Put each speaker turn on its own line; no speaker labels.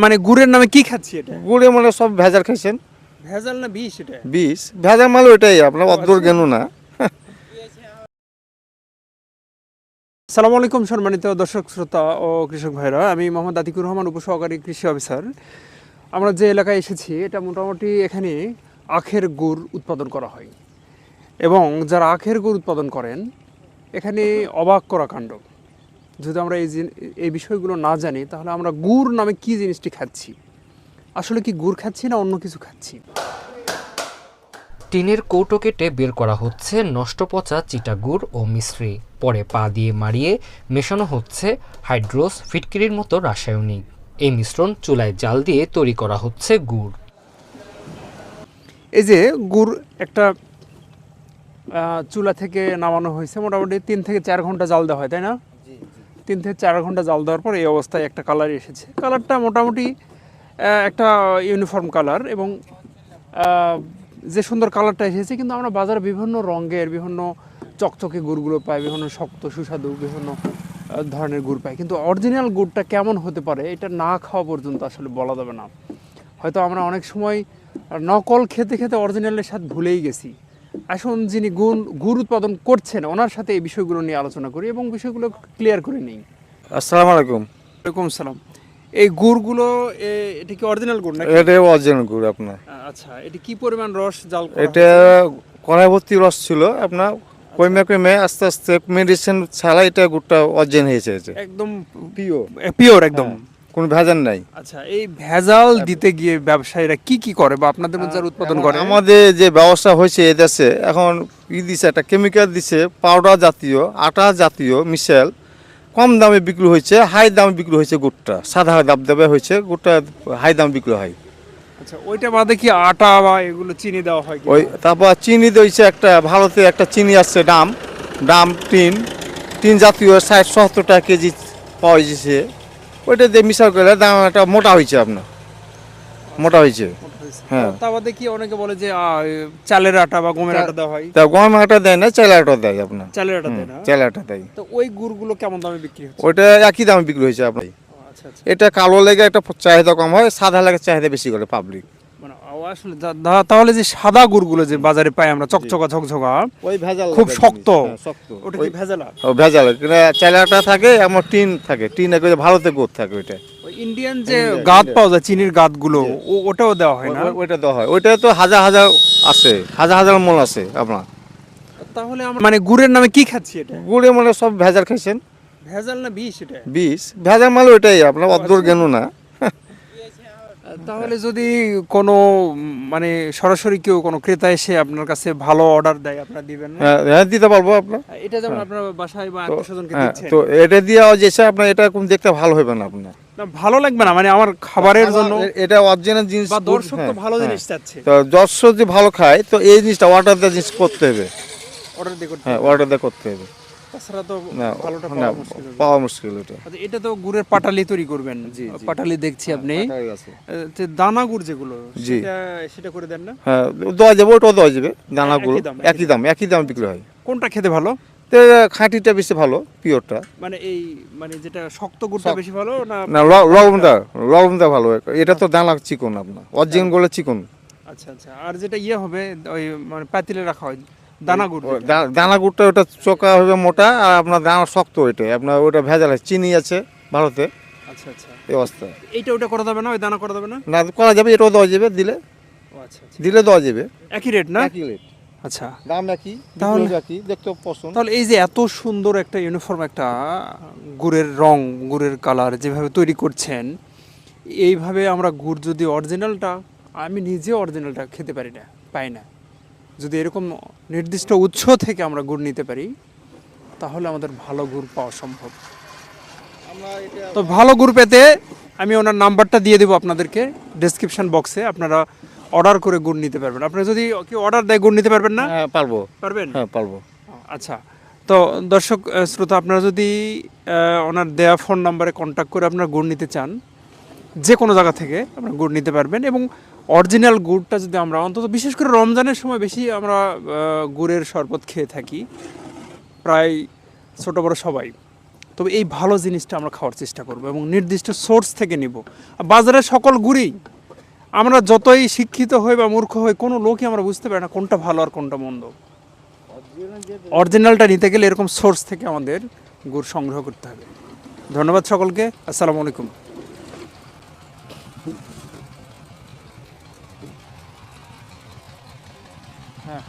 মানে গুড়ের নামে কি খাচ্ছি এটা?
গুড়ে মানে সব ভেজাল খাইছেন।
ভেজাল না বিষ এটা?
বিষ ভেজাল মাল ওইটাই আপনার অদ্দূর জ্ঞান না।
আসসালামু আলাইকুম সম্মানিত দর্শক শ্রোতা ও কৃষক ভাইরা, আমি মোহাম্মদ আতিকুর রহমান, উপসহকারী কৃষি অফিসার। আমরা যে এলাকায় এসেছি এটা মোটামুটি এখানে আখের গুড় উৎপাদন করা হয় এবং যারা আখের গুড় উৎপাদন করেন এখানে অবাক করা কাণ্ড। যদি আমরা এই বিষয়গুলো না জানি তাহলে আমরা গুড় নামে কি জিনিসটি খাচ্ছি, আসলে কি গুড় খাচ্ছি না অন্য কিছু খাচ্ছি।
টিনের কৌটো কেটে বের করা হচ্ছে নষ্ট পচা চিটা গুড় ও মিশ্রি, পরে পা দিয়ে মারিয়ে মেশানো হচ্ছে হাইড্রোস ফিটকিরির মতো রাসায়নিক। এই মিশ্রণ চুলায় জাল দিয়ে তৈরি করা হচ্ছে গুড়।
এই যে গুড় একটা চুলা থেকে নামানো হয়েছে, মোটামুটি 3 থেকে 4 ঘন্টা জাল দেওয়া হয়, তাই না? 3 থেকে 4 ঘন্টা জাল দেওয়ার পর এই অবস্থায় একটা কালার এসেছে। কালারটা মোটামুটি একটা ইউনিফর্ম কালার এবং যে সুন্দর কালারটা এসেছে, কিন্তু আমরা বাজারে বিভিন্ন রঙের বিভিন্ন চকচকে গুড়গুলো পাই, বিভিন্ন শক্ত সুস্বাদু বিভিন্ন ধরনের গুড় পাই, কিন্তু অরিজিনাল গুড়টা কেমন হতে পারে এটা না খাওয়া পর্যন্ত আসলে বলা যাবে না। হয়তো আমরা অনেক সময় নকল খেতে খেতে অরিজিনালের স্বাদ ভুলেই গেছি। আসুন যিনি গুড় উৎপাদন করছেন ওনার সাথে এই বিষয়গুলো নিয়ে আলোচনা করি এবং বিষয়গুলো ক্লিয়ার করে নিই।
আসসালামু আলাইকুম।
ওয়ালাইকুম সালাম। এই গুড়গুলো এটা কি অরিজিনাল গুড় নাকি?
এটা অরিজিনাল গুড় আপনার।
আচ্ছা, এটা কি পরিমাণ রস জাল করা?
এটা কড়াই ভর্তি রস ছিল আপনার, কমে কমে আস্তে আস্তে মেডিসিন ছাড়া এটা গুড়টা অরিজিনাল হয়েছে।
একদম
পিওর
পিওর একদম,
কোনো ভেজাল নাই।
আচ্ছা, এই ভেজাল দিতে গিয়ে ব্যবসায়ীরা কি কি করে বা আপনাদের মধ্যে যারা উৎপাদন করে?
আমাদের যে ব্যবস্থা হয়েছে এদেশে এখন দিছে একটা কেমিক্যাল দিছে, পাউডার জাতীয় আটা জাতীয় মিশেল কম দামে বিক্রি হয়েছে, হাই দামে বিক্রি হয়েছে গুড়টা, সাদা দাবদাবে হয়েছে গুড়টা, হাই দামে বিক্রি হয়।
আচ্ছা, ওইটা বাদে কি আটা বা এগুলো চিনি দেওয়া হয়?
ওই তারপর চিনি দিয়েছে, একটা ভারতে একটা চিনি আসছে ডাম টিন জাতীয় 60-70 টাকা কেজি পাওয়া যাচ্ছে, ওইটা দিয়ে মিশাল করলে দাম একটা মোটা হয়েছে আপনার, মোটা হয়েছে। হ্যাঁ,
তা বাদে কি অনেকে বলে যে চালের আটা বা গমের আটা দেওয়া হয়?
তা গম আটা দেয় না, চালের আটা দেয় আপনার।
চালের আটা দেয় না?
চালের আটা দেয়।
তো ওই গুড়গুলো কেমন দামে বিক্রি হচ্ছে?
ওইটা একই দামে বিক্রি হয়েছে আপনার।
আচ্ছা আচ্ছা,
এটা কালো লেগে একটা চাহিদা কম হয়, সাদা লেগে চাহিদা বেশি করে পাবলিক।
মানে আসলে তাহলে যে সাদা গুড়গুলো যে বাজারে পাই আমরা ঝকঝকা
ওই ভেজাল
খুব শক্ত,
শক্ত
ওটা কি ভেজাল?
ভেজাল চালের আটা থাকে, আমার টিন থাকে, টিন ভারতে গুড় থাকে। ওইটা
ওই ইন্ডিয়ান যে গাদ পাওয়া যায় চিনির গাদগুলো, ওটাও দেওয়া হয় না?
ওইটা দেওয়া হয়, ওইটা তো হাজার হাজার আছে, হাজার হাজার মূল আছে আপনার।
তাহলে আমরা মানে গুড়ের নামে কি খাচ্ছি এটা?
গুড়ে মানে সব ভেজাল খাইছেন।
ভেজাল না বিষ এটা?
বিষ ভেজাল মাল ওইটাই আপনার অদ্দূর জ্ঞান না।
তাহলে যদি কোনো মানে সরাসরি কেউ কোনো ক্রেতা এসে আপনার কাছে ভালো অর্ডার দেয়, আপনারা দিবেন না?
হ্যাঁ দিতে পারবো আপনার।
এটা যেমন আপনার বাসায় বা আত্মীয়স্বজনকে
হ্যাঁ,
দিচ্ছেন,
তো এটা দিয়ে যেছে আপনার, এটা কোন দেখতে ভালো হবে না আপনার।
না ভালো লাগবে না, মানে আমার খাবারের জন্য
এটা অরিজিনাল জিনিস
বা দর্শক তো ভালো জিনিস চাচ্ছে,
তো দর্শক যদি ভালো খায় তো এই জিনিসটা অর্ডার দিয়ে জিনিস করতে হবে।
অর্ডার দিয়ে করতে
হ্যাঁ,
হবে।
অর্ডার দিয়ে করতে হবে,
তাছাড়া তো
না
ভালোটা
না
পাওয়া মুশকিল হবে।
পাওয়া মুশকিল ওটা।
আচ্ছা, এটা তো গুড়ের পাটালি তৈরি করবেন?
জি, জি।
পাটালি দেখছি আপনি,
পাটালি আছে।
যে দানা গুড় যেগুলো
জি।
সেটা করে দেন না?
হ্যাঁ দেওয়া যাবে, ওটাও দেওয়া যাবে, দানাগুলো
একই দাম,
একই দাম বিক্রি হয়।
কোনটা খেতে ভালো?
তো খাঁটিটা বেশি ভালো, পিওরটা।
মানে এই মানে যেটা শক্ত গুড়টা বেশি ভালো না?
না লবণটা ভালো, এটা তো দানা চিকন আপনার, অরিজিনাল গুলো চিকন।
আচ্ছা আচ্ছা, আর যেটা ইয়ে হবে ওই মানে পাতিলে রাখা হয় দানা গুড়,
দানা গুড়টা ওটা চোকা হবে মোটা, আর আপনার দানা শক্ত, ওইটা আপনার ওটা ভেজাল আছে, চিনি আছে ভারতে।
আচ্ছা আচ্ছা,
এই অবস্থা।
এইটা ওটা করা যাবে না? ওই দানা করা যাবে না?
না করা যাবে, এটাও দেওয়া যাবে, দিলে
ও আচ্ছা আচ্ছা,
দিলে দেওয়া যাবে।
একই রেট না?
একই রেট,
আচ্ছা,
দাম একই,
তাহলে
একই, দেখতে পছন্দ।
তাহলে এই যে এত সুন্দর একটা ইউনিফর্ম একটা গুড়ের রং, গুড়ের কালার যেভাবে তৈরি করছেন, এইভাবে আমরা গুড় যদি অরিজিনালটা, আমি নিজে অরিজিনালটা খেতে পাই না, যদি এরকম নির্দিষ্ট উৎস থেকে আমরা গুড় নিতে পারি তাহলে আমাদের ভালো গুড় পাওয়া সম্ভব। তো ভালো গুড় পেতে আমি ওনার নাম্বারটা দিয়ে দেবো আপনাদেরকে ডেসক্রিপশন বক্সে, আপনারা অর্ডার করে গুড় নিতে পারবেন। আপনারা যদি কেউ অর্ডার দেয় গুড় নিতে পারবেন না?
হ্যাঁ পারবো,
পারবেন?
হ্যাঁ পারবো।
আচ্ছা, তো দর্শক শ্রোতা, আপনারা যদি ওনার দেয়া ফোন নাম্বারে কন্ট্যাক্ট করে আপনারা গুড় নিতে চান, যে কোনো জায়গা থেকে আপনারা গুড় নিতে পারবেন। এবং অরিজিনাল গুড়টা যদি আমরা অন্তত বিশেষ করে রমজানের সময় বেশি আমরা গুড়ের শরবত খেয়ে থাকি, প্রায় ছোটো বড়ো সবাই। তবে এই ভালো জিনিসটা আমরা খাওয়ার চেষ্টা করব এবং নির্দিষ্ট সোর্স থেকে নিব। বাজারে সকল গুড়ই আমরা যতই শিক্ষিত হই বা মূর্খ হই, কোনো লোকই আমরা বুঝতে পারি না কোনটা ভালো আর কোনটা মন্দ। অরিজিনালটা নিতে গেলে এরকম সোর্স থেকে আমাদের গুড় সংগ্রহ করতে হবে। ধন্যবাদ সকলকে। আসসালামু আলাইকুম। হ্যাঁ।